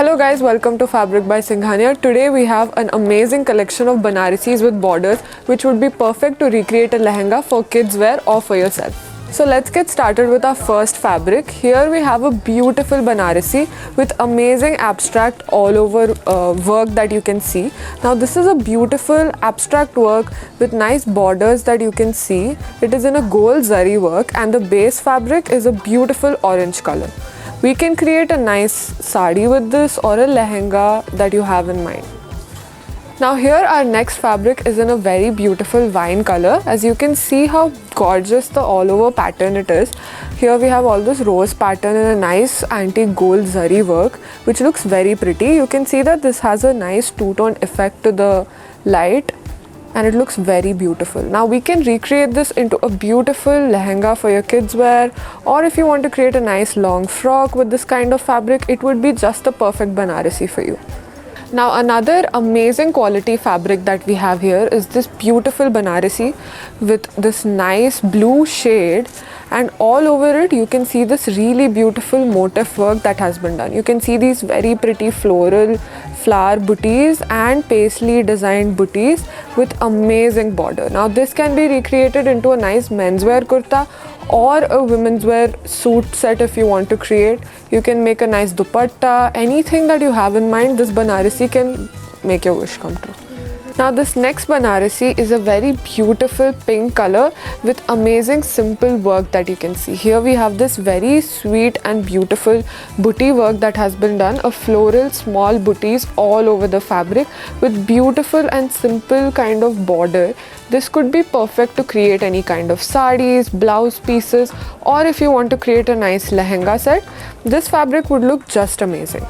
Hello guys, welcome to Fabric by Singhania. Today we have an amazing collection of Banarasis with borders which would be perfect to recreate a lehenga for kids wear or for yourself. So let's get started with our first fabric. Here we have a beautiful Banarasi with amazing abstract all over work that you can see. Now this is a beautiful abstract work with nice borders that you can see. It is in a gold zari work and the base fabric is a beautiful orange color. We can create a nice sari with this or a lehenga that you have in mind. Now here our next fabric is in a very beautiful wine color. As you can see how gorgeous the all over pattern it is. Here we have all this rose pattern in a nice antique gold zari work which looks very pretty. You can see that this has a nice two-tone effect to the light and it looks very beautiful. Now we can recreate this into a beautiful lehenga for your kids wear, or if you want to create a nice long frock with this kind of fabric, it would be just the perfect Banarasi for you. Now another amazing quality fabric that we have here is this beautiful Banarasi with this nice blue shade, and all over it you can see this really beautiful motif work that has been done. You can see these very pretty floral flower booties and paisley designed booties with amazing border. Now this can be recreated into a nice menswear kurta or a women's wear suit set if you want to create. You can make a nice dupatta, anything that you have in mind, this Banarasi can make your wish come true. Now this next Banarasi is a very beautiful pink color with amazing simple work that you can see. Here we have this very sweet and beautiful booty work that has been done, a floral small booties all over the fabric with beautiful and simple kind of border. This could be perfect to create any kind of sarees, blouse pieces, or if you want to create a nice lehenga set, this fabric would look just amazing.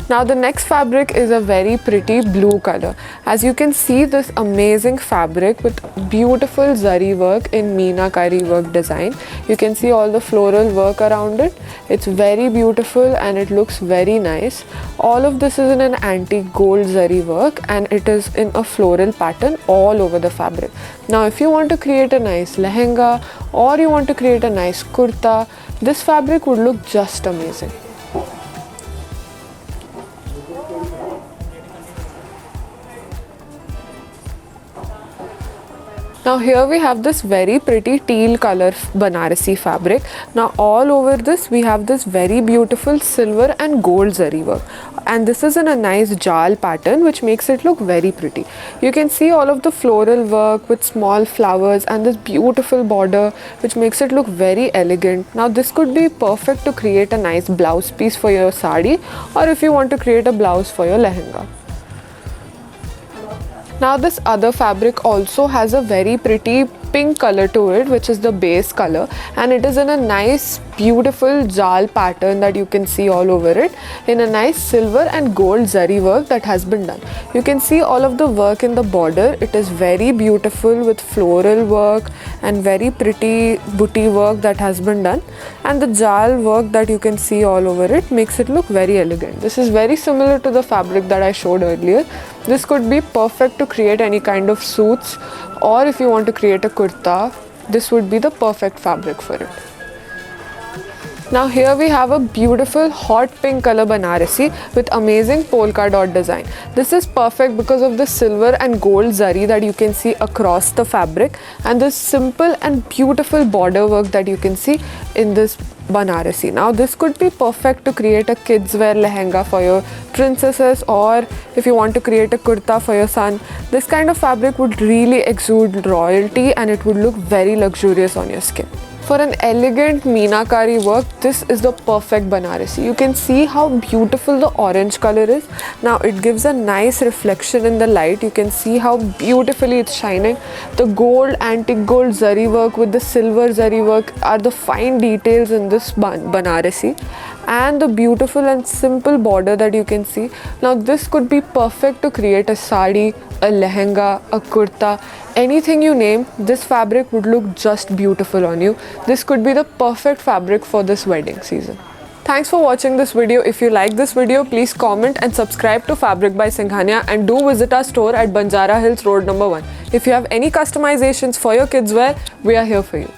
Now the next fabric is a very pretty blue color. As you can see, this amazing fabric with beautiful zari work in meenakari work design. You can see all the floral work around it. It's very beautiful and it looks very nice. All of this is in an antique gold zari work and it is in a floral pattern all over the fabric. Now if you want to create a nice lehenga or you want to create a nice kurta, this fabric would look just amazing. Now here we have this very pretty teal color Banarasi fabric. Now all over this we have this very beautiful silver and gold zari work, and this is in a nice jal pattern which makes it look very pretty. You can see all of the floral work with small flowers and this beautiful border which makes it look very elegant. Now this could be perfect to create a nice blouse piece for your sari, or if you want to create a blouse for your lehenga. Now this other fabric also has a very pretty pink color to it, which is the base color, and it is in a nice beautiful jal pattern that you can see all over it in a nice silver and gold zari work that has been done. You can see all of the work in the border. It is very beautiful with floral work and very pretty booty work that has been done, and the jal work that you can see all over it makes it look very elegant. This is very similar to the fabric that I showed earlier. This could be perfect to create any kind of suits, or if you want to create a kurta, this would be the perfect fabric for it. Now here we have a beautiful hot pink color Banarasi with amazing polka dot design. This is perfect because of the silver and gold zari that you can see across the fabric and this simple and beautiful border work that you can see in this Banarasi. Now this could be perfect to create a kids wear lehenga for your princesses, or if you want to create a kurta for your son. This kind of fabric would really exude royalty and it would look very luxurious on your skin. For an elegant meenakari work, this is the perfect Banarasi. You can see how beautiful the orange color is. Now it gives a nice reflection in the light. You can see how beautifully it's shining. The gold, antique gold zari work with the silver zari work are the fine details in this Banarasi, and the beautiful and simple border that you can see. Now this could be perfect to create a sari, a lehenga, a kurta, anything you name. This fabric would look just beautiful on you. This could be the perfect fabric for this wedding season. Thanks for watching this video. If you like this video, please comment and subscribe to Fabric by Singhania, and do visit our store at Banjara Hills Road number 1. If you have any customizations for your kids wear, we are here for you.